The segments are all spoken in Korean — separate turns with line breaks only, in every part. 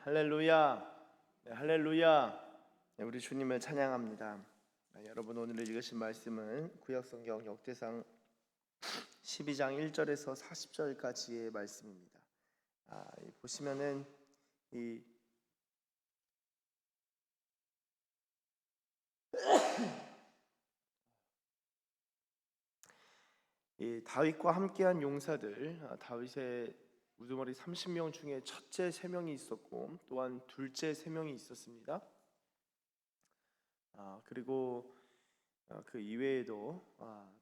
할렐루야. 네, 할렐루야. 네, 우리 주님을 찬양합니다. 여러분, 오늘 읽으신 말씀은 구약성경 역대상 12장 1절에서 40절까지의 말씀입니다. 보시면은 이 다윗과 함께한 용사들, 다윗의 우두머리 30명 중에 첫째 3명이 있었고 또한 둘째 3명이 있었습니다. 그리고 그 이외에도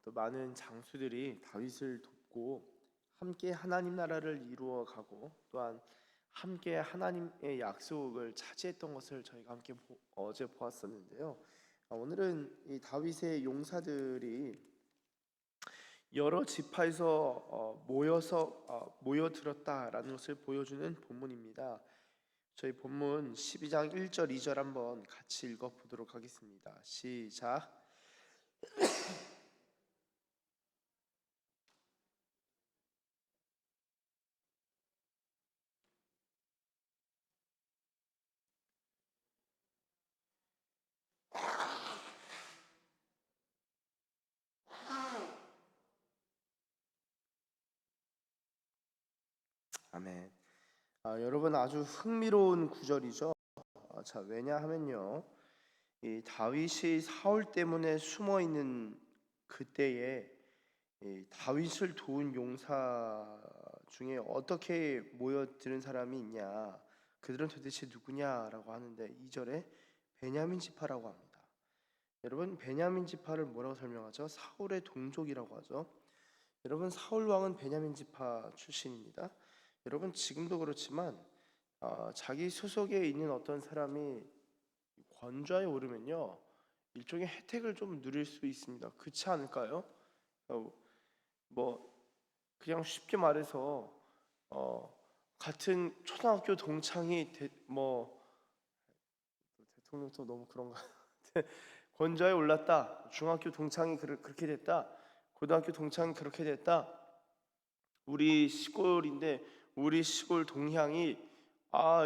또 많은 장수들이 다윗을 돕고 함께 하나님 나라를 이루어가고 또한 함께 하나님의 약속을 차지했던 것을 저희가 함께 어제 보았었는데요. 오늘은 이 다윗의 용사들이 여러 지파에서 모여들었다라는 것을 보여주는 본문입니다. 저희 본문 12장 1절 2절 한번 같이 읽어보도록 하겠습니다. 시작. 아멘. 여러분, 아주 흥미로운 구절이죠. 왜냐하면요, 이 다윗이 사울 때문에 숨어 있는 그때에 이 다윗을 도운 용사 중에 어떻게 모여드는 사람이 있냐, 그들은 도대체 누구냐라고 하는데 2절에 베냐민 지파라고 합니다. 여러분, 베냐민 지파를 뭐라고 설명하죠? 사울의 동족이라고 하죠. 여러분, 사울 왕은 베냐민 지파 출신입니다. 여러분, 지금도 그렇지만 자기 소속에 있는 어떤 사람이 권좌에 오르면요, 일종의 혜택을 좀 누릴 수 있습니다. 그렇지 않을까요? 뭐 그냥 쉽게 말해서 같은 초등학교 동창이 대통령도 너무 그런가? 권좌에 올랐다. 중학교 동창이 그렇게 됐다. 고등학교 동창이 그렇게 됐다. 우리 시골인데 우리 시골 동향이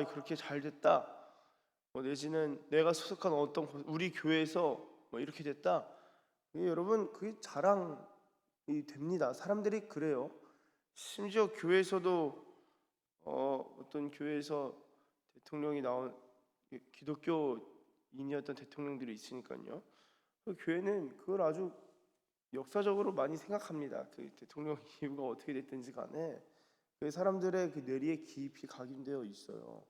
그렇게 잘 됐다. 내지는 내가 소속한 어떤 우리 교회에서 이렇게 됐다. 여러분, 그게 자랑이 됩니다. 사람들이 그래요. 심지어 교회에서도 어떤 교회에서 대통령이 나온 기독교인이었던 대통령들이 있으니까요. 그 교회는 그걸 아주 역사적으로 많이 생각합니다. 그 대통령 이유가 어떻게 됐든지 간에 그 사람들의 그 뇌리에 깊이 각인되어 있어요.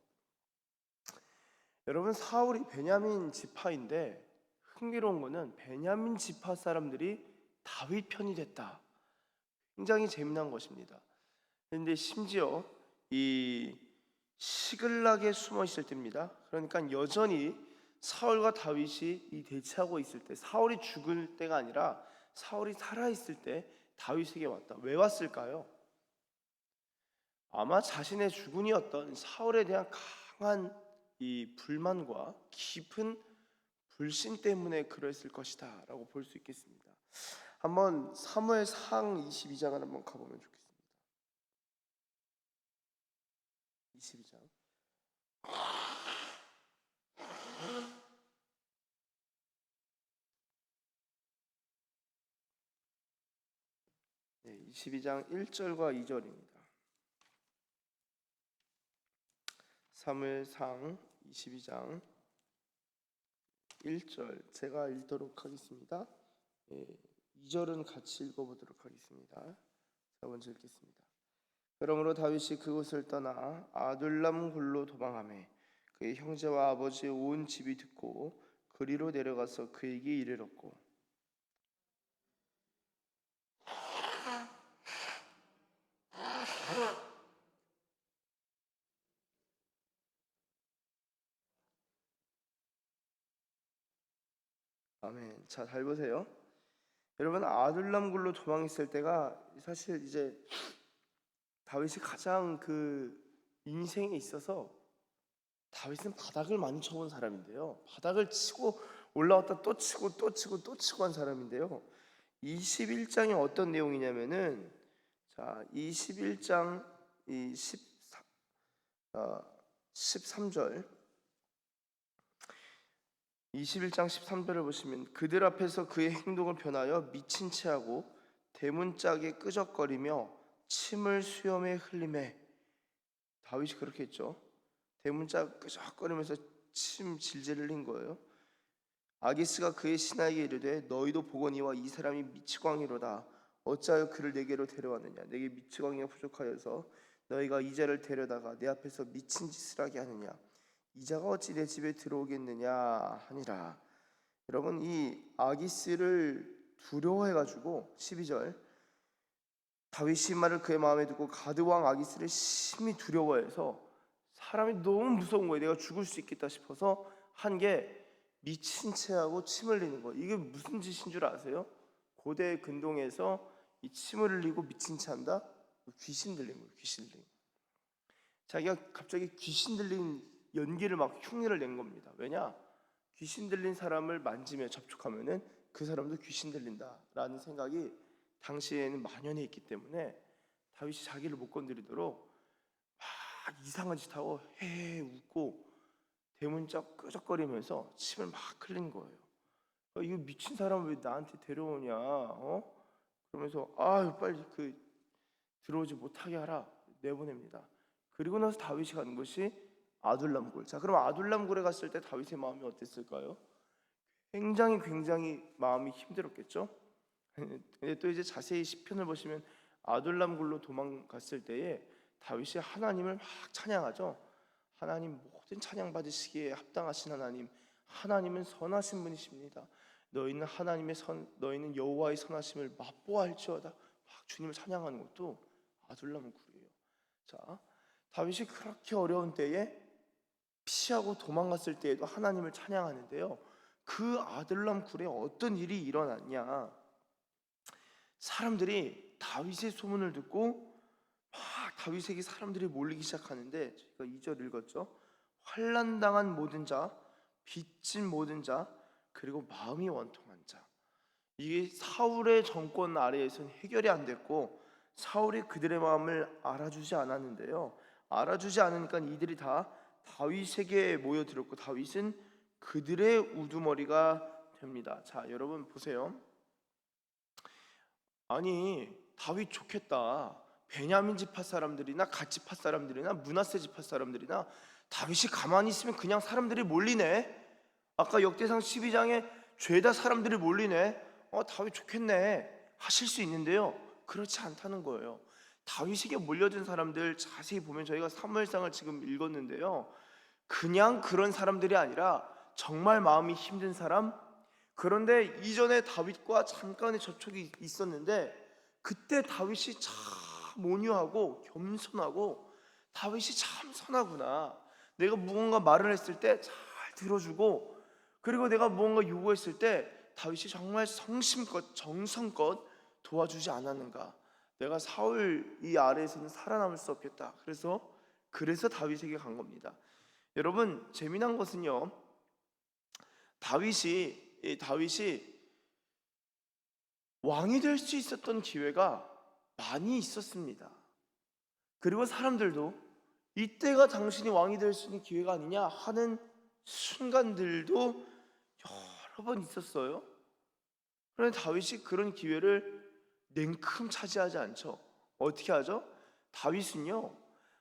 여러분, 사울이 베냐민 지파인데 흥미로운 거는 베냐민 지파 사람들이 다윗 편이 됐다. 굉장히 재미난 것입니다. 그런데 심지어 이 시글락에 숨어 있을 때입니다. 그러니까 여전히 사울과 다윗이 대치하고 있을 때, 사울이 죽을 때가 아니라 사울이 살아 있을 때 다윗에게 왔다. 왜 왔을까요? 아마 자신의 주군이었던 사울에 대한 강한 이 불만과 깊은 불신 때문에 그랬을 것이다라고 볼 수 있겠습니다. 한번 사무엘상 22장을 한번 가보면 좋겠습니다. 22장. 네, 22장 1절과 2절입니다. 사무엘상 22장 1절 제가 읽도록 하겠습니다. 2절은 같이 읽어보도록 하겠습니다. 자, 먼저 읽겠습니다. 그러므로 다윗이 그곳을 떠나 아둘람 굴로 도망하매 그의 형제와 아버지의 온 집이 듣고 그리로 내려가서 그에게 이르렀고 아멘. 자, 잘 보세요. 여러분, 아둘람 굴로 도망했을 때가 사실 이제 다윗이 가장 그 인생에 있어서 다윗은 바닥을 많이 쳐본 사람인데요. 바닥을 치고 올라왔다 또 치고 또 치고 또 치고 한 사람인데요. 21장이 어떤 내용이냐면은, 자, 21장 이 13절 21장 13절을 보시면 그들 앞에서 그의 행동을 변하여 미친 체하고 대문짝에 끄적거리며 침을 수염에 흘리매. 다윗이 그렇게 했죠. 대문짝 끄적거리면서 침 질질 흘린 거예요. 아기스가 그의 신하에게 이르되 너희도 보거니와 이 사람이 미치광이로다. 어찌하여 그를 내게로 데려왔느냐. 내게 미치광이가 부족하여서 너희가 이자를 데려다가 내 앞에서 미친 짓을 하게 하느냐. 이자가 어찌 내 집에 들어오겠느냐 하니라. 여러분, 이 아기스를 두려워해가지고 12절 다윗이 말을 그의 마음에 두고 가드 왕 아기스를 심히 두려워해서 사람이 너무 무서운 거예요. 내가 죽을 수 있겠다 싶어서 한 게 미친 체하고 침 흘리는 거. 이게 무슨 짓인 줄 아세요? 고대 근동에서 이 침을 흘리고 미친 체 한다? 귀신 들린 거예요. 귀신 들린 거. 자기가 갑자기 귀신 들린 연기를 막 흉내를 낸 겁니다. 왜냐? 귀신 들린 사람을 만지며 접촉하면은 그 사람도 귀신 들린다라는 생각이 당시에는 만연해 있기 때문에 다윗이 자기를 못 건드리도록 막 이상한 짓 하고 헤헤 웃고 대문짝 끄적거리면서 침을 막 흘린 거예요. 이거 미친 사람 왜 나한테 데려오냐? 그러면서 빨리 그 들어오지 못하게 하라 내보냅니다. 그리고 나서 다윗이 가는 것이 아둘람굴. 자, 그럼 아둘람굴에 갔을 때 다윗의 마음이 어땠을까요? 굉장히 마음이 힘들었겠죠. 근데 또 이제 자세히 시편을 보시면 아둘람굴로 도망갔을 때에 다윗이 하나님을 막 찬양하죠. 하나님 모든 찬양 받으시기에 합당하신 하나님, 하나님은 선하신 분이십니다. 너희는 여호와의 선하심을 맛보아할지어다. 막 주님을 찬양하는 것도 아둘람굴이에요. 자, 다윗이 그렇게 어려운 때에 피하고 도망갔을 때에도 하나님을 찬양하는데요. 그 아둘람굴에 어떤 일이 일어났냐? 사람들이 다윗의 소문을 듣고 막 다윗에게 사람들이 몰리기 시작하는데, 제가 2절 읽었죠. 환난당한 모든 자, 빚진 모든 자, 그리고 마음이 원통한 자. 이게 사울의 정권 아래에서는 해결이 안 됐고 사울이 그들의 마음을 알아주지 않았는데요. 알아주지 않으니까 이들이 다 다윗에게 모여들었고 다윗은 그들의 우두머리가 됩니다. 자, 여러분 보세요. 아니, 다윗 좋겠다. 베냐민 지파 사람들이나 갓 지파 사람들이나 므낫세 지파 사람들이나 다윗이 가만히 있으면 그냥 사람들이 몰리네. 아까 역대상 12장에 죄다 사람들이 몰리네. 다윗 좋겠네 하실 수 있는데요, 그렇지 않다는 거예요. 다윗에게 몰려든 사람들 자세히 보면 저희가 사무엘상을 지금 읽었는데요, 그냥 그런 사람들이 아니라 정말 마음이 힘든 사람. 그런데 이전에 다윗과 잠깐의 접촉이 있었는데 그때 다윗이 참 온유하고 겸손하고 다윗이 참 선하구나. 내가 무언가 말을 했을 때 잘 들어주고, 그리고 내가 무언가 요구했을 때 다윗이 정말 성심껏 정성껏 도와주지 않았는가. 내가 사울 이 아래에서는 살아남을 수 없겠다. 그래서 다윗에게 간 겁니다. 여러분, 재미난 것은요, 다윗이 왕이 될 수 있었던 기회가 많이 있었습니다. 그리고 사람들도 이때가 당신이 왕이 될 수 있는 기회가 아니냐 하는 순간들도 여러 번 있었어요. 그런데 다윗이 그런 기회를 냉큼 차지하지 않죠. 어떻게 하죠? 다윗은요,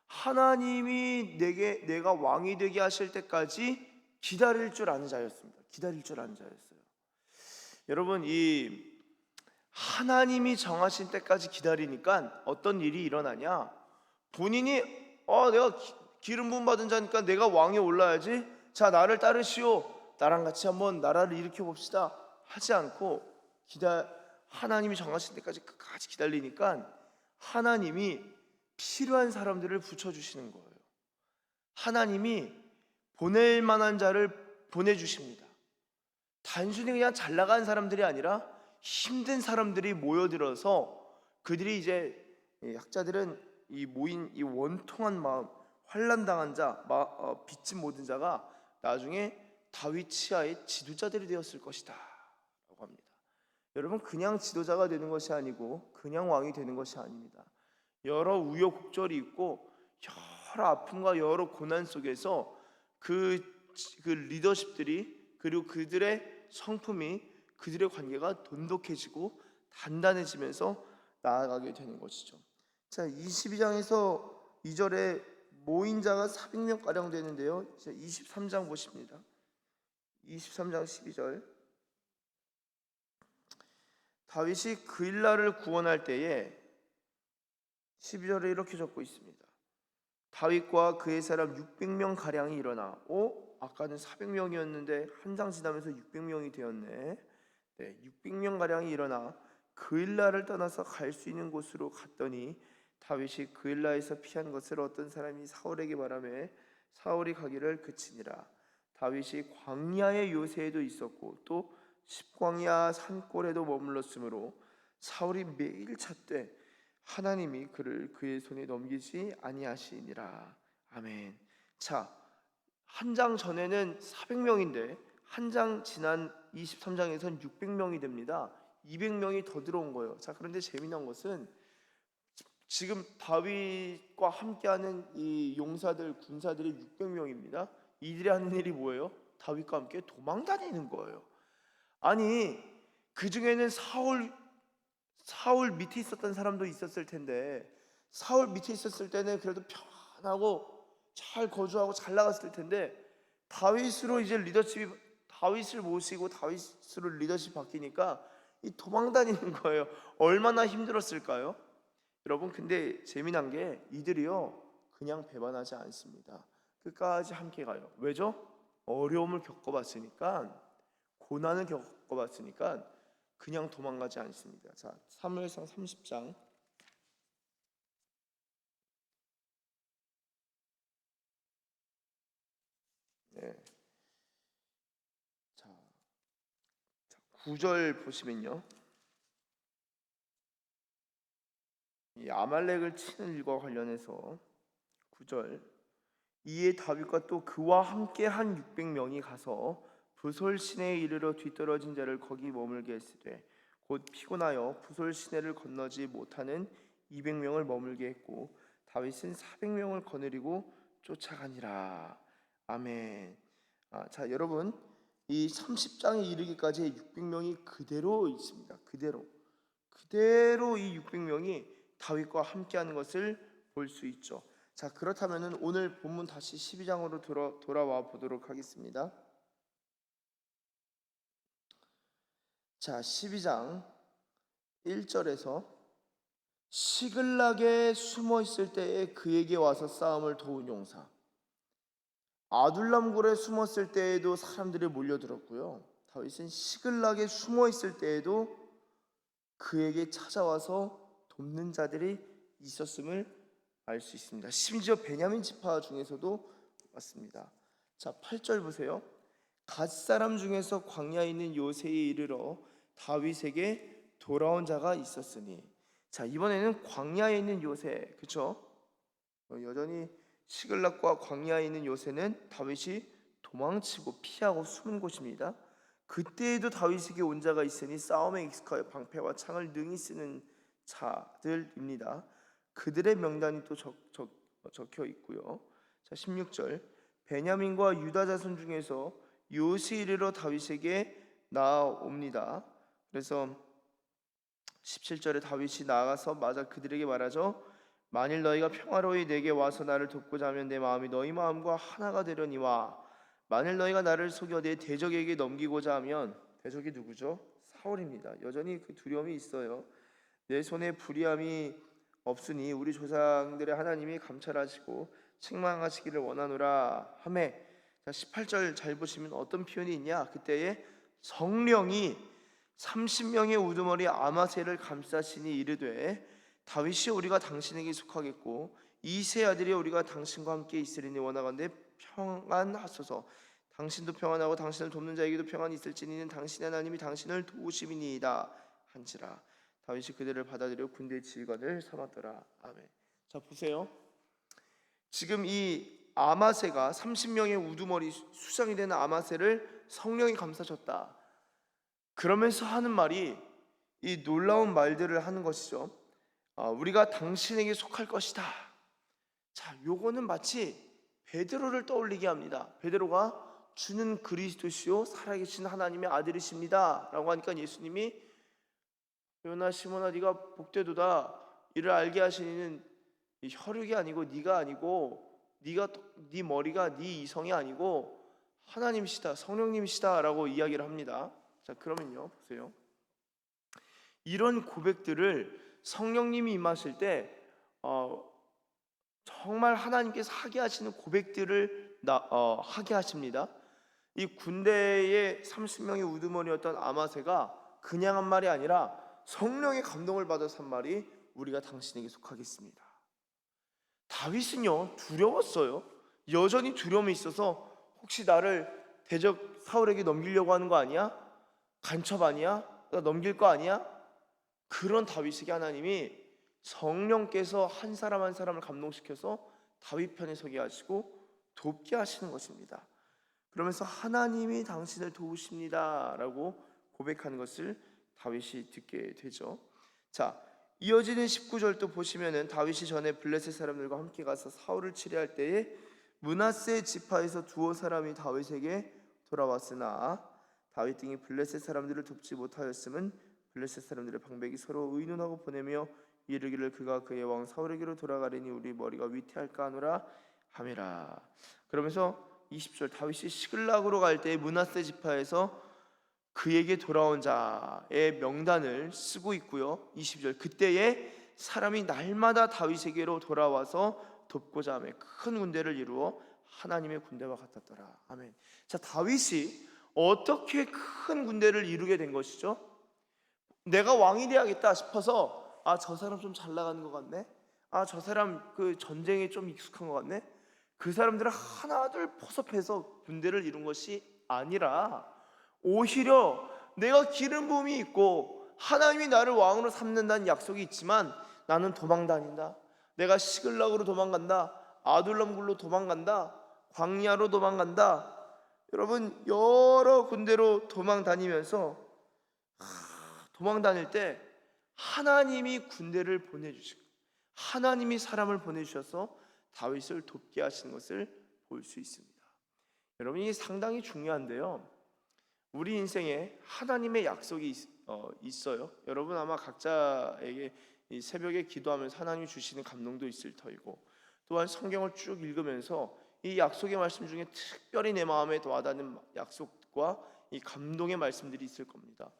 하나님이 내가 왕이 되게 하실 때까지 기다릴 줄 아는 자였습니다. 기다릴 줄 아는 자였어요. 여러분, 이 하나님이 정하신 때까지 기다리니까 어떤 일이 일어나냐? 본인이 내가 기름 부음 받은 자니까 내가 왕에 올라야지. 자, 나를 따르시오. 나랑 같이 한번 나라를 일으켜 봅시다. 하지 않고 하나님이 정하신 때까지 끝까지 기다리니까 하나님이 필요한 사람들을 붙여주시는 거예요. 하나님이 보낼 만한 자를 보내주십니다. 단순히 그냥 잘 나가는 사람들이 아니라 힘든 사람들이 모여들어서 그들이 이제, 학자들은 이 모인 이 원통한 마음, 환난당한 자, 빚진 모든 자가 나중에 다윗 치하의 지도자들이 되었을 것이다 라고 합니다. 여러분, 그냥 지도자가 되는 것이 아니고 그냥 왕이 되는 것이 아닙니다. 여러 우여곡절이 있고 여러 아픔과 여러 고난 속에서 그 리더십들이, 그리고 그들의 성품이, 그들의 관계가 돈독해지고 단단해지면서 나아가게 되는 것이죠. 자, 22장에서 2절에 모인 자가 400명 가량 되는데요. 이제 23장 보십니다. 23장 12절. 다윗이 그일라를 구원할 때에 12절에 이렇게 적고 있습니다. 다윗과 그의 사람 600명 가량이 일어나, 아까는 400명이었는데 한 장 지나면서 600명이 되었네. 600명 가량이 일어나 그일라를 떠나서 갈 수 있는 곳으로 갔더니 다윗이 그일라에서 피한 것을 어떤 사람이 사울에게 말하며 사울이 가기를 그치니라. 다윗이 광야의 요새에도 있었고 또 십광야 산골에도 머물렀으므로 사울이 매일 찾되 하나님이 그를 그의 손에 넘기지 아니하시니라. 아멘. 자, 한 장 전에는 400명인데 한 장 지난 23장에서는 600명이 됩니다. 200명이 더 들어온 거예요. 자, 그런데 재미난 것은 지금 다윗과 함께하는 이 용사들, 군사들이 600명입니다. 이들이 하는 일이 뭐예요? 다윗과 함께 도망다니는 거예요. 아니, 그 중에는 사울 밑에 있었던 사람도 있었을 텐데, 사울 밑에 있었을 때는 그래도 편하고 잘 거주하고 잘 나갔을 텐데, 다윗으로 이제 리더십이, 다윗을 모시고 다윗으로 리더십 바뀌니까 이 도망다니는 거예요. 얼마나 힘들었을까요? 여러분, 근데 재미난 게 이들이요 그냥 배반하지 않습니다. 끝까지 함께 가요. 왜죠? 어려움을 겪어봤으니까, 고난을 겪어봤으니까 그냥 도망가지 않습니다. 자, 사무엘상 30장. 네. 자, 9절 보시면요. 이 아말렉을 치는 일과 관련해서 9절. 이에 다윗과 또 그와 함께 한 600명이 가서 부솔 시내에 이르러 뒤떨어진 자를 거기 머물게 했으되 곧 피곤하여 부솔 시내를 건너지 못하는 200명을 머물게 했고 다윗은 400명을 거느리고 쫓아가니라. 아멘. 자, 여러분, 이 30장에 이르기까지 600명이 그대로 있습니다. 그대로 이 600명이 다윗과 함께하는 것을 볼 수 있죠. 자, 그렇다면 오늘 본문 다시 12장으로 돌아와 보도록 하겠습니다. 자, 12장 1절에서 시글락에 숨어 있을 때에 그에게 와서 싸움을 도운 용사, 아둘람굴에 숨었을 때에도 사람들이 몰려들었고요. 다윗은 시글락에 숨어 있을 때에도 그에게 찾아와서 돕는 자들이 있었음을 알 수 있습니다. 심지어 베냐민 지파 중에서도 왔습니다. 자, 8절 보세요. 갓 사람 중에서 광야에 있는 요새에 이르러 다윗에게 돌아온 자가 있었으니. 자, 이번에는 광야에 있는 요새, 그렇죠? 여전히 시글락과 광야에 있는 요새는 다윗이 도망치고 피하고 숨은 곳입니다. 그때에도 다윗에게 온 자가 있으니 싸움에 익숙하여 방패와 창을 능히 쓰는 자들입니다. 그들의 명단이 또 적혀 있고요. 자, 16절. 베냐민과 유다 자손 중에서 요새 이르러 다윗에게 나옵니다. 그래서 17절에 다윗이 나아가서 맞아 그들에게 말하죠. 만일 너희가 평화로이 내게 와서 나를 돕고자 하면 내 마음이 너희 마음과 하나가 되려니와 만일 너희가 나를 속여 내 대적에게 넘기고자 하면, 대적이 누구죠? 사울입니다. 여전히 그 두려움이 있어요. 내 손에 불의함이 없으니 우리 조상들의 하나님이 감찰하시고 책망하시기를 원하노라 하매. 자, 18절 잘 보시면 어떤 표현이 있냐? 그때에 성령이 30명의 우두머리 아마새를 감싸시니 이르되 다윗이 우리가 당신에게 속하겠고 이 세 아들이 우리가 당신과 함께 있으리니 원하건대 평안하소서. 당신도 평안하고 당신을 돕는 자에게도 평안이 있을지니는 당신의 하나님이 당신을 도우심이니이다 한지라. 다윗이 그들을 받아들여 군대 지휘관을 삼았더라. 아멘. 자, 보세요. 지금 이 아마새가 30명의 우두머리 수장이 되는 아마새를 성령이 감싸셨다. 그러면서 하는 말이 이 놀라운 말들을 하는 것이죠. 우리가 당신에게 속할 것이다. 자, 요거는 마치 베드로를 떠올리게 합니다. 베드로가 주는 그리스도시요 살아계신 하나님의 아들이십니다 라고 하니까 예수님이 요나 시몬아 네가 복되도다. 이를 알게 하시는 이 혈육이 아니고 네가 아니고 네 머리가 네 이성이 아니고 하나님이시다, 성령님이시다라고 이야기를 합니다. 자, 그러면요 보세요. 이런 고백들을 성령님이 임하실 때 정말 하나님께서 하게 하시는 고백들을 하게 하십니다. 이 군대의 30명의 우두머리였던 아마새가 그냥 한 말이 아니라 성령의 감동을 받아서 한 말이 우리가 당신에게 속하겠습니다. 다윗은요 두려웠어요. 여전히 두려움이 있어서 혹시 나를 대적 사울에게 넘기려고 하는 거 아니야? 간첩 아니야? 나 넘길 거 아니야? 그런 다윗에게 하나님이 성령께서 한 사람 한 사람을 감동시켜서 다윗 편에 서게 하시고 돕게 하시는 것입니다. 그러면서 하나님이 당신을 도우십니다 라고 고백하는 것을 다윗이 듣게 되죠. 자, 이어지는 19절도 보시면은 다윗이 전에 블레셋 사람들과 함께 가서 사울을 치려할 때에 므낫세 지파에서 두어 사람이 다윗에게 돌아왔으나 다윗 등이 블레셋 사람들을 돕지 못하였음은 블레셋 사람들의 방백이 서로 의논하고 보내며 이르기를 그가 그의 왕 사울에게로 돌아가리니 우리 머리가 위태할까 하노라 하미라. 그러면서 20절 다윗이 시글락으로 갈 때에 므낫세 지파에서 그에게 돌아온 자의 명단을 쓰고 있고요. 20절 그때에 사람이 날마다 다윗에게로 돌아와서 돕고자 하며 큰 군대를 이루어 하나님의 군대와 같았더라. 아멘. 자, 다윗이 어떻게 큰 군대를 이루게 된 것이죠? 내가 왕이 돼야겠다 싶어서 저 사람 좀 잘 나가는 것 같네. 저 사람 그 전쟁에 좀 익숙한 것 같네. 그 사람들을 하나둘 포섭해서 군대를 이룬 것이 아니라 오히려 내가 기름 부음이 있고 하나님이 나를 왕으로 삼는다는 약속이 있지만 나는 도망 다닌다. 내가 시글락으로 도망간다. 아둘람굴로 도망간다. 광야로 도망간다. 여러분 여러 군데로 도망 다니면서 도망 다닐 때 하나님이 군대를 보내주시고 하나님이 사람을 보내주셔서 다윗을 돕게 하시는 것을 볼 수 있습니다. 여러분 이게 상당히 중요한데요. 우리 인생에 하나님의 약속이 있어요. 여러분 아마 각자에게 이 새벽에 기도하면서 하나님이 주시는 감동도 있을 터이고 또한 성경을 쭉 읽으면서 이 약속의 말씀 중에 특별히 내 마음에 와닿는 약속과 이 감동의 말씀들이 있을 겁니다.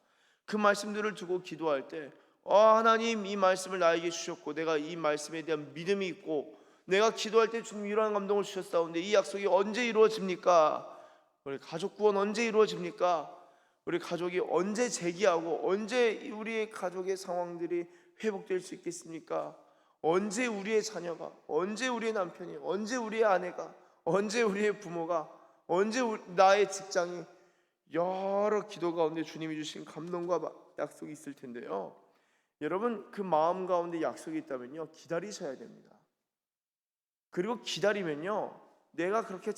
그 말씀들을 두고 기도할 때 하나님 이 말씀을 나에게 주셨고 내가 이 말씀에 대한 믿음이 있고 내가 기도할 때 주님 이러한 감동을 주셨사온데 이 약속이 언제 이루어집니까? 우리 가족 구원 언제 이루어집니까? 우리 가족이 언제 재기하고 언제 우리의 가족의 상황들이 회복될 수 있겠습니까? 언제 우리의 자녀가, 언제 우리의 남편이, 언제 우리의 아내가, 언제 우리의 부모가, 언제 나의 직장이 여러 기도 가운데 주님이 주신 감동과 약속이 있을 텐데요. 여러분 그 마음 가운데 약속이 있다면요 기다리셔야 됩니다. 그리고 기다리면요 내가 그렇게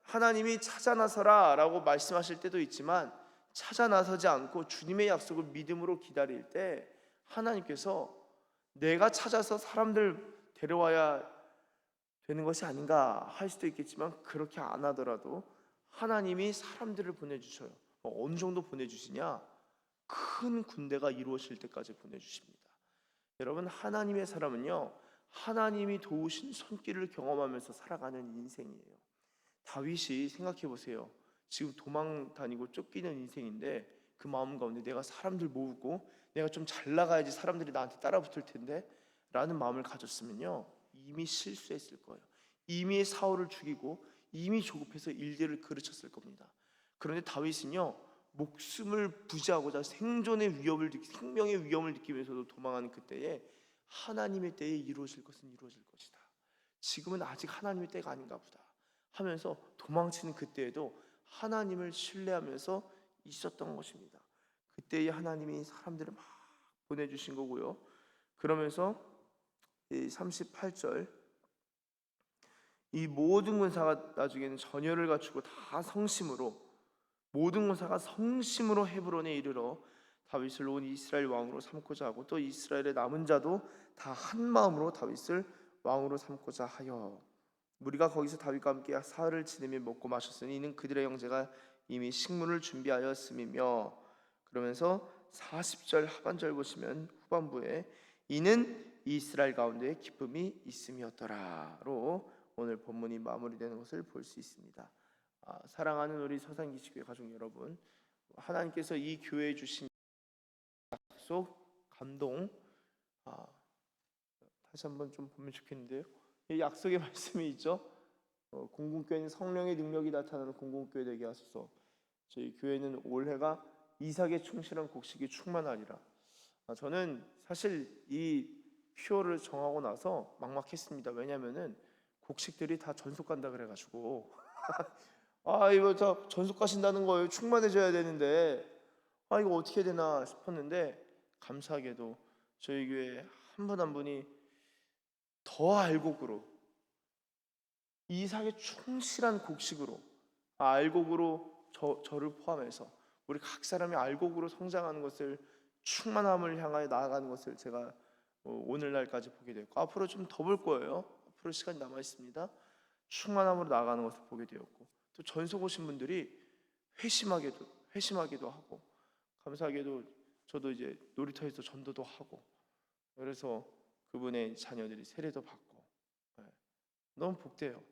하나님이 찾아 나서라 라고 말씀하실 때도 있지만 찾아 나서지 않고 주님의 약속을 믿음으로 기다릴 때 하나님께서 내가 찾아서 사람들 데려와야 되는 것이 아닌가 할 수도 있겠지만 그렇게 안 하더라도 하나님이 사람들을 보내주셔요. 어느 정도 보내주시냐? 큰 군대가 이루어질 때까지 보내주십니다. 여러분 하나님의 사람은요 하나님이 도우신 손길을 경험하면서 살아가는 인생이에요. 다윗이 생각해 보세요. 지금 도망 다니고 쫓기는 인생인데 그 마음 가운데 내가 사람들 모으고 내가 좀 잘 나가야지 사람들이 나한테 따라 붙을 텐데 라는 마음을 가졌으면요 이미 실수했을 거예요. 이미 사울을 죽이고 이미 조급해서 일들을 그르쳤을 겁니다. 그런데 다윗은요 목숨을 부지하고자 생존의 생명의 위험을 느끼면서도 도망하는 그때에 하나님의 때에 이루어질 것은 이루어질 것이다. 지금은 아직 하나님의 때가 아닌가 보다 하면서 도망치는 그때에도 하나님을 신뢰하면서 있었던 것입니다. 그때에 하나님이 사람들을 막 보내주신 거고요. 그러면서 38절 이 모든 군사가 나중에는 전열을 갖추고 다 모든 군사가 성심으로 헤브론에 이르러 다윗을 온 이스라엘 왕으로 삼고자 하고 또 이스라엘의 남은 자도 다 한 마음으로 다윗을 왕으로 삼고자 하여 우리가 거기서 다윗과 함께 사흘을 지내며 먹고 마셨으니 이는 그들의 형제가 이미 식문을 준비하였음이며, 그러면서 40절 하반절 보시면 후반부에 이는 이스라엘 가운데 기쁨이 있음이었더라로 오늘 본문이 마무리되는 것을 볼 수 있습니다. 사랑하는 우리 서산기시교회 가족 여러분, 하나님께서 이 교회에 주신 약속, 감동, 다시 한번 좀 보면 좋겠는데요. 이 약속의 말씀이 있죠. 공공교회는 성령의 능력이 나타나는 공공교회 되게 하소서. 저희 교회는 올해가 이삭에 충실한 곡식이 충만하리라. 저는 사실 이 표를 정하고 나서 막막했습니다. 왜냐하면은 곡식들이 다 전속 간다 그래가지고 이거 다 전속 가신다는 거예요. 충만해져야 되는데 이거 어떻게 되나 싶었는데, 감사하게도 저희 교회 한 분 한 분이 더 알곡으로, 이삭의 충실한 곡식으로, 알곡으로 저를 포함해서 우리 각 사람이 알곡으로 성장하는 것을, 충만함을 향하여 나아가는 것을 제가 오늘날까지 보게 되었고, 앞으로 좀 더 볼 거예요. 앞으로 시간이 남아 있습니다. 충만함으로 나아가는 것을 보게 되었고, 또 전속 오신 분들이 회심하기도 하고, 감사하게도 저도 이제 놀이터에서 전도도 하고, 그래서 그분의 자녀들이 세례도 받고, 너무 복돼요.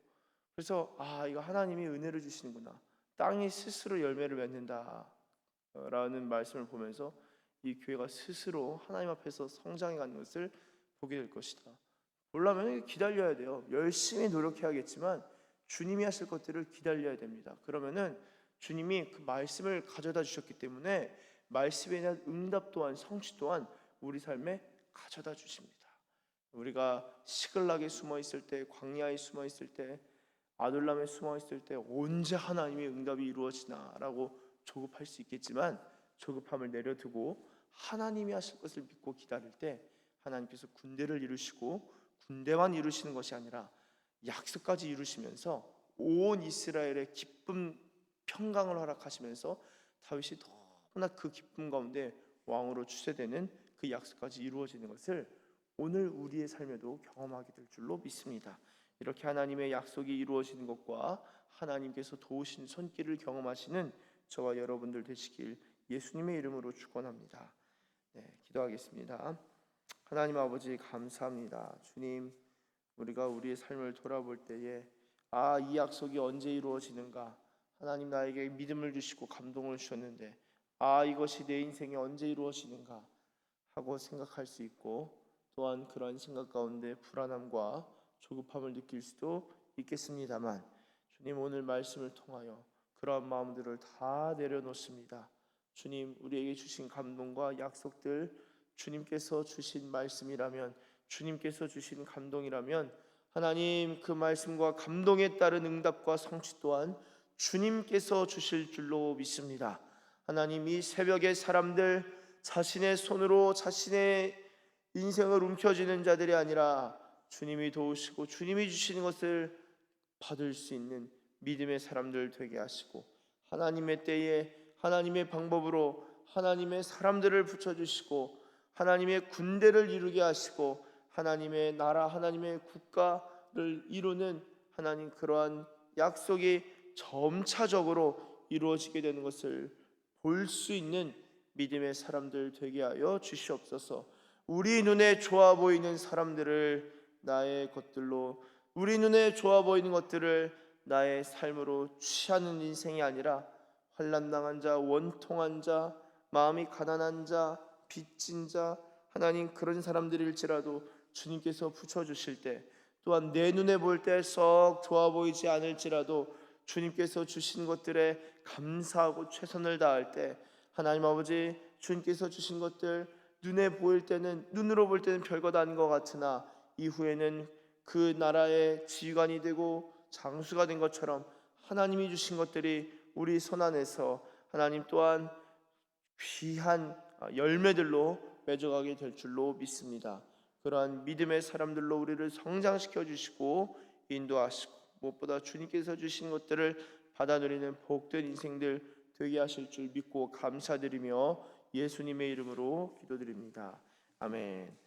그래서 이거 하나님이 은혜를 주시는구나, 땅이 스스로 열매를 맺는다 라는 말씀을 보면서 이 교회가 스스로 하나님 앞에서 성장해가는 것을 보게 될 것이다. 보려면 기다려야 돼요. 열심히 노력해야겠지만 주님이 하실 것들을 기다려야 됩니다. 그러면은 주님이 그 말씀을 가져다 주셨기 때문에 말씀에 대한 응답 또한, 성취 또한 우리 삶에 가져다 주십니다. 우리가 시글락에 숨어 있을 때, 광야에 숨어 있을 때, 아둘람에 숨어 있을 때 언제 하나님의 응답이 이루어지나라고 조급할 수 있겠지만, 조급함을 내려두고 하나님이 하실 것을 믿고 기다릴 때 하나님께서 군대를 이루시고, 군대만 이루시는 것이 아니라 약속까지 이루시면서 온 이스라엘의 기쁨, 평강을 허락하시면서 다윗이 너무나 그 기쁨 가운데 왕으로 추세되는 그 약속까지 이루어지는 것을 오늘 우리의 삶에도 경험하게 될 줄로 믿습니다. 이렇게 하나님의 약속이 이루어지는 것과 하나님께서 도우신 손길을 경험하시는 저와 여러분들 되시길 예수님의 이름으로 축원합니다. 기도하겠습니다. 하나님 아버지, 감사합니다. 주님, 우리가 우리의 삶을 돌아볼 때에 이 약속이 언제 이루어지는가, 하나님 나에게 믿음을 주시고 감동을 주셨는데 이것이 내 인생에 언제 이루어지는가 하고 생각할 수 있고, 또한 그러한 생각 가운데 불안함과 조급함을 느낄 수도 있겠습니다만, 주님, 오늘 말씀을 통하여 그러한 마음들을 다 내려놓습니다. 주님, 우리에게 주신 감동과 약속들, 주님께서 주신 말씀이라면, 주님께서 주신 감동이라면, 하나님 그 말씀과 감동에 따른 응답과 성취 또한 주님께서 주실 줄로 믿습니다. 하나님, 이 새벽에 사람들 자신의 손으로 자신의 인생을 움켜쥐는 자들이 아니라 주님이 도우시고 주님이 주시는 것을 받을 수 있는 믿음의 사람들 되게 하시고, 하나님의 때에 하나님의 방법으로 하나님의 사람들을 붙여주시고 하나님의 군대를 이루게 하시고 하나님의 나라, 하나님의 국가를 이루는 하나님, 그러한 약속이 점차적으로 이루어지게 되는 것을 볼 수 있는 믿음의 사람들 되게 하여 주시옵소서. 우리 눈에 좋아 보이는 사람들을 나의 것들로, 우리 눈에 좋아 보이는 것들을 나의 삶으로 취하는 인생이 아니라 환난당한 자, 원통한 자, 마음이 가난한 자, 빚진 자, 하나님 그런 사람들일지라도 주님께서 붙여주실 때, 또한 내 눈에 볼 때 썩 좋아 보이지 않을지라도 주님께서 주신 것들에 감사하고 최선을 다할 때, 하나님 아버지, 주님께서 주신 것들 눈에 보일 때는, 눈으로 볼 때는 별것 아닌 것 같으나 이후에는 그 나라의 지휘관이 되고 장수가 된 것처럼 하나님이 주신 것들이 우리 손 안에서 하나님 또한 귀한 열매들로 맺어가게 될 줄로 믿습니다. 그러한 믿음의 사람들로 우리를 성장시켜 주시고 인도하시고, 무엇보다 주님께서 주신 것들을 받아 누리는 복된 인생들 되게 하실 줄 믿고 감사드리며 예수님의 이름으로 기도드립니다. 아멘.